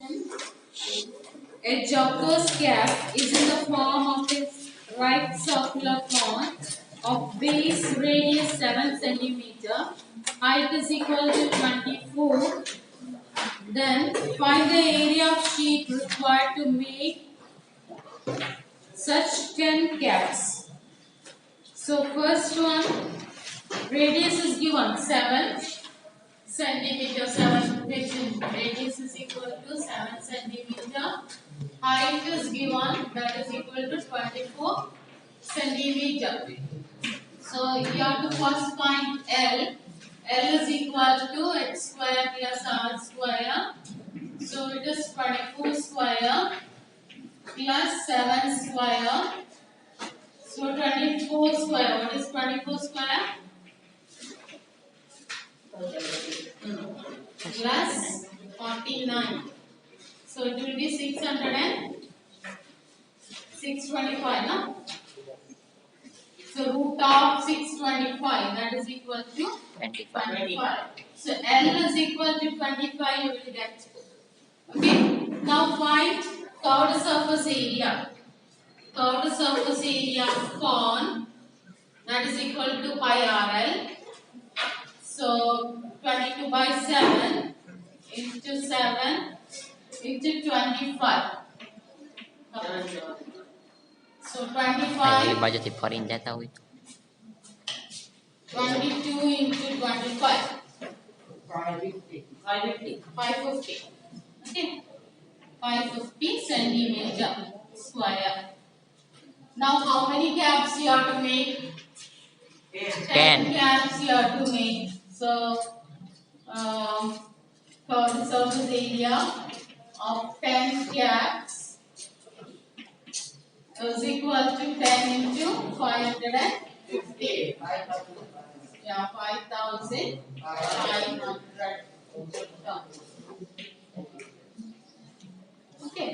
A joker's cap is in the form of a right circular cone of base radius 7 cm, height is equal to 24. Then find the area of sheet required to make such 10 caps. So first one, radius is given 7 centimeter, 7 which radius is equal to 7 centimeter. Height is given, that is equal to 24 centimeter. So you have to first find L. L is equal to x square plus r square. So it is 24 square plus 7 square. So 24 square. What is 24 square? Plus 49. So it will be 625, no? So root of 625, that is equal to 25. So L is equal to 25, you will get. Okay. Now find curved surface area. Curved surface area of cone, that is equal to pi RL. So 22 by 7 into 7 into 25. So 25. 22 into 25. 550. Okay. 550 centimeter square. Now how many caps you have to make? 10 caps you have to make. So curved surface area of 10 caps is equal to 10 into 550. Yeah, 5,500. Okay.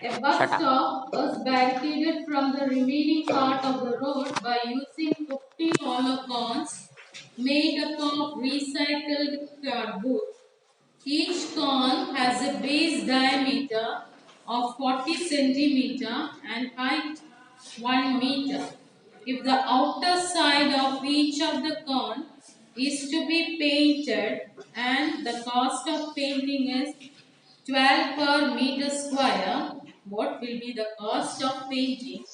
A bus stop was barricaded from the remaining part of the road by using 50 hollow cones made up of recycled cardboard. Each cone has a base diameter of 40 centimeter and height 1 meter. If the outer side of each of the cone is to be painted and the cost of painting is 12 per meter square, what will be the cost of painting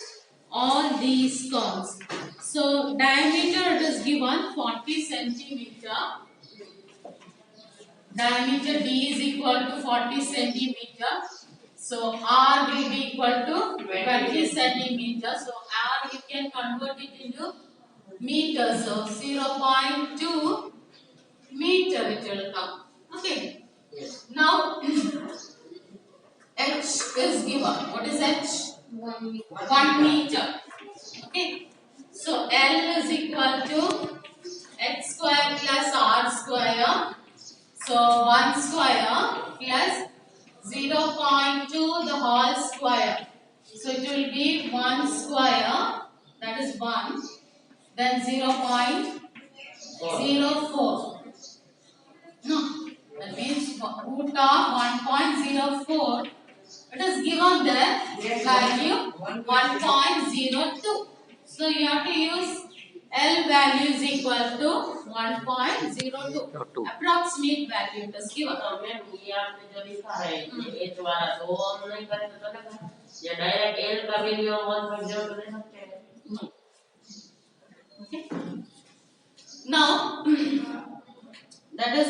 all these cones? So diameter it is given 40 centimeter. Diameter D is equal to 40 centimeter. So R will be equal to 20 centimeter. So R you can convert it into meters. So 0.2 meter it will come. Okay. Now H is given. What is H? 1 meter. Okay. So L is equal to x square plus r square. So 1 square plus 0.2 the whole square. So it will be 1 square, that is 1, then 0.04. No, that means root of 1.04. It is given the value 1.02. So you have to use L value is equal to 1.02. Approximate value it is given. No. Okay. Now that is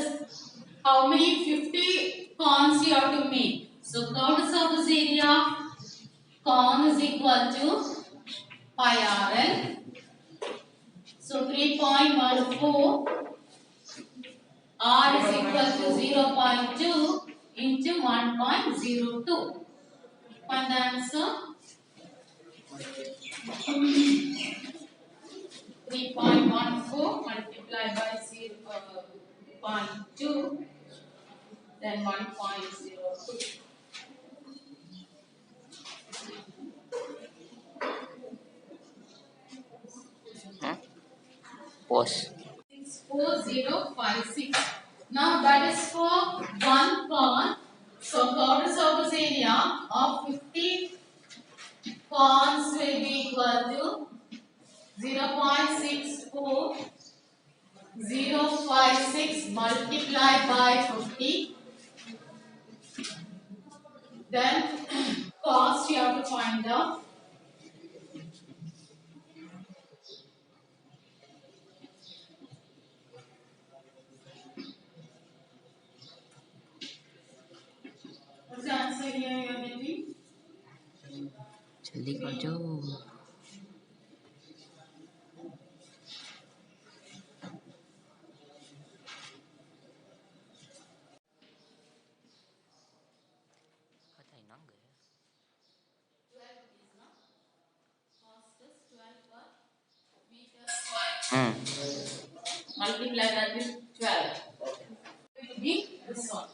how many 50 cones you have to make. So curved surface area cone is equal to pi RL. So 3.14 R is equal to 0.2 into 1.02. Find the answer. 3.14 multiplied by 0.2, then 1.02. Pause. 64056. Now that is for one cone. So total surface area of 50 cones will be equal to 0.64056 multiplied by 50. Then cost you have to find out. What's the answer here you are getting? जल्दी कर जाओ। पता ही ना गए। 12 rupees, no? Cost is 12 per meter square. Multiply that with 12. It will be this one.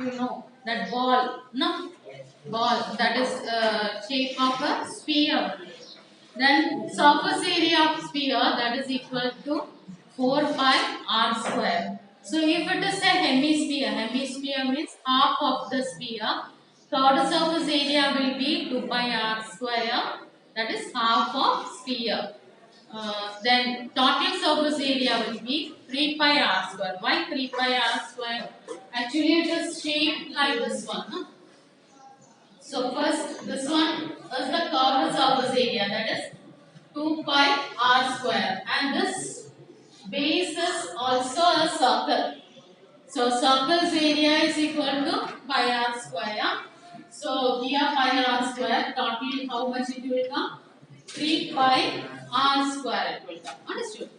You know that ball, no? Ball that is shape of a sphere. Then surface area of sphere that is equal to 4 pi r square. So if it is a hemisphere means half of the sphere. Total surface area will be 2 pi r square. That is half of sphere. Then total surface area will be 3 pi r square. Why 3 pi r square? Actually it is shaped like this one. Huh? So first this one is the curved surface area, that is 2 pi r square, and this base is also a circle. So circle's area is equal to pi r square. So here pi r square, total how much it will come? 3 pi r square it will come. Understood?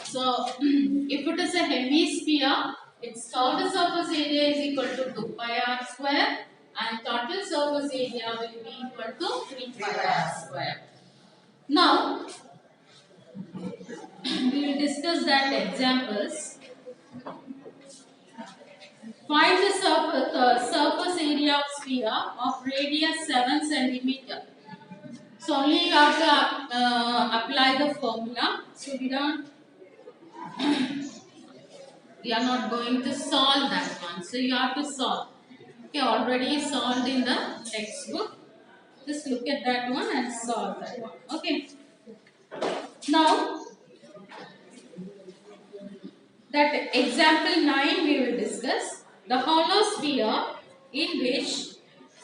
So if it is a hemisphere, its total surface area is equal to 2 pi r square and total surface area will be equal to 3 pi r square. Now we will discuss that examples. Find the surface area of sphere of radius 7 centimeter. So only you have to apply the formula. So we are not going to solve that one. So you have to solve. Okay, already solved in the textbook. Just look at that one and solve that one. Okay. Now that example 9 we will discuss. The hollow sphere in which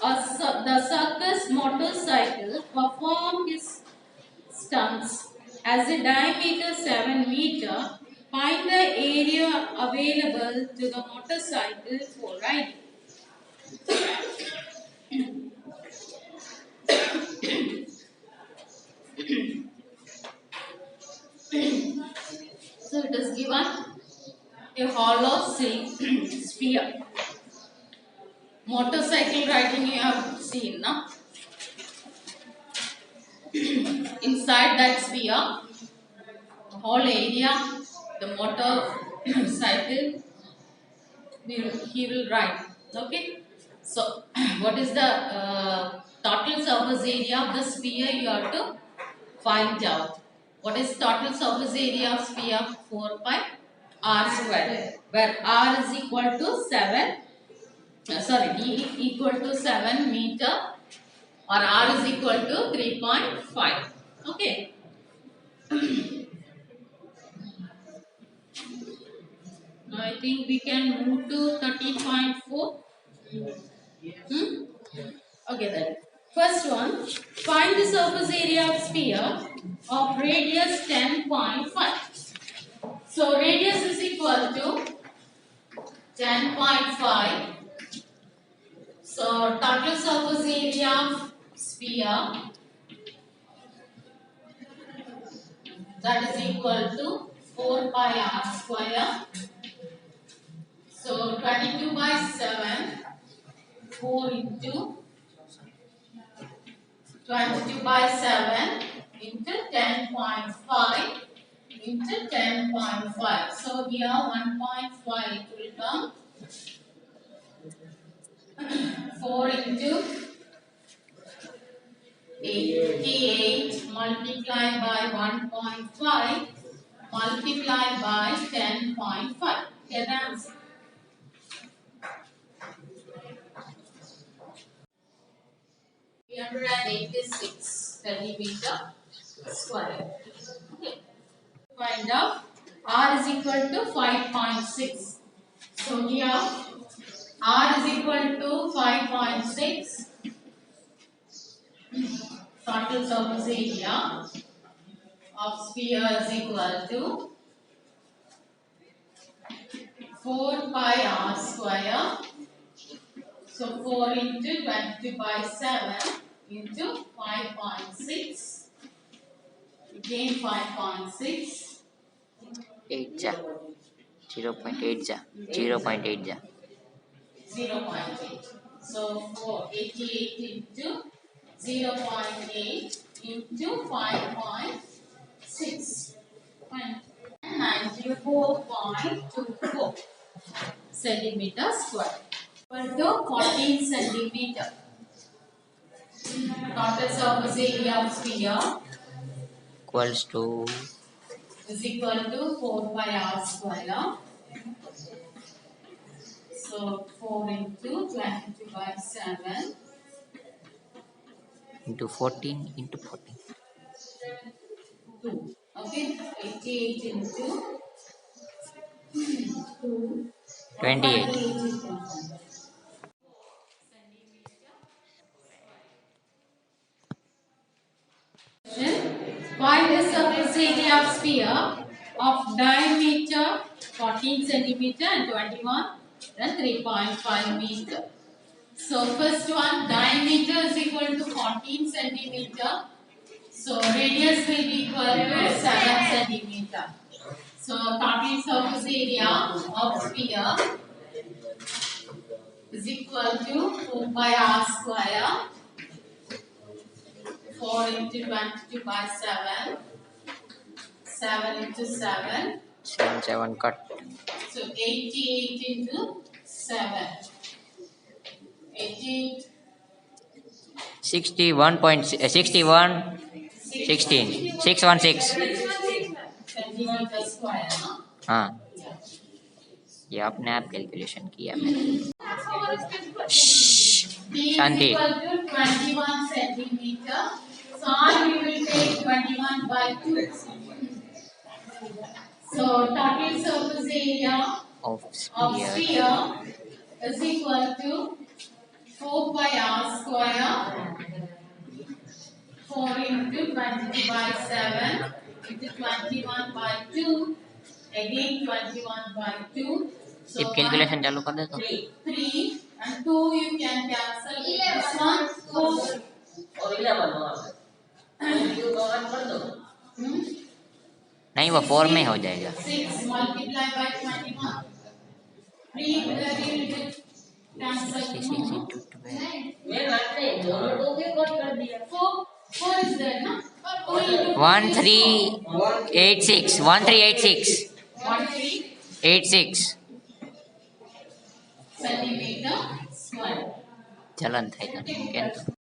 the circus motorcycle performed his stunts has a diameter 7 meter. Find the area available to the motorcycle for riding. So it is given a hollow sphere. Motorcycle riding you have seen, no? Inside that sphere, the whole area, the motorcycle, he will ride. Okay. So what is the total surface area of the sphere? You have to find out. What is total surface area of sphere? 4 pi r square, where r is equal to 7. D equal to 7 meter, or r is equal to 3.5. Okay. Now I think we can move to 13.4. Okay then. First one, find the surface area of sphere of radius 10.5. So radius is equal to 10.5. So total surface area of sphere, that is equal to 4 pi r square. So 22 by 7, 4 into 22 by 7 into 10.5 into 10.5. So here 1.5 will come 4 into 88 multiplied by 1.5 multiplied by 10.5. Get the answer. (386 centimeter square). Okay. Find out R is equal to 5.6. So here R is equal to 5.6. Total surface area of sphere is equal to 4 pi r square. So 4 into 22 by 7 into 5.6. Again 5.6. 8 जा 0.8 जा 0.8 जा 0.8. So 488 into 0.8 into 5.6. 94.24 centimeter square. Equal to 14 centimeter. Total surface area of sphere equals to is equal to 4 pi r square. So 4 into 22 by 7 into 14 into 14 2. Okay, 88 into 2. 28 Find the surface area of sphere of diameter 14 centimeter and 21 and 3.5 meter. So first one, diameter is equal to 14 centimeter. So radius will be equal to 7 centimeter. So total surface area of sphere is equal to 4 pi r square. 4 into 22 by 7. 7 into 7. 7 cut So 88 into 7. 88. 61 16 616 centimeter square. हाँ ये आपने आप calculation किया मैंने D is Shanti equal to 21 centimeter. So R we will take 21 by 2. So total surface area of of sphere sphere is equal to 4 pi r square. 4 into 22 by 7 into 21 by 2. Again 21 by 2. So सिर्फ calculation चालू कर दे तो 3 and 2 you can cancel with this one. 4. और 11 नहीं वो 4 में हो जाएगा 6 multiply by 21. 3 will cancel. 66 into 12 मैं करते दोनों को भी कट कर दिया 4 is there, no? 1386 1386 86 centimeter square. ચલન થાય તને કેમ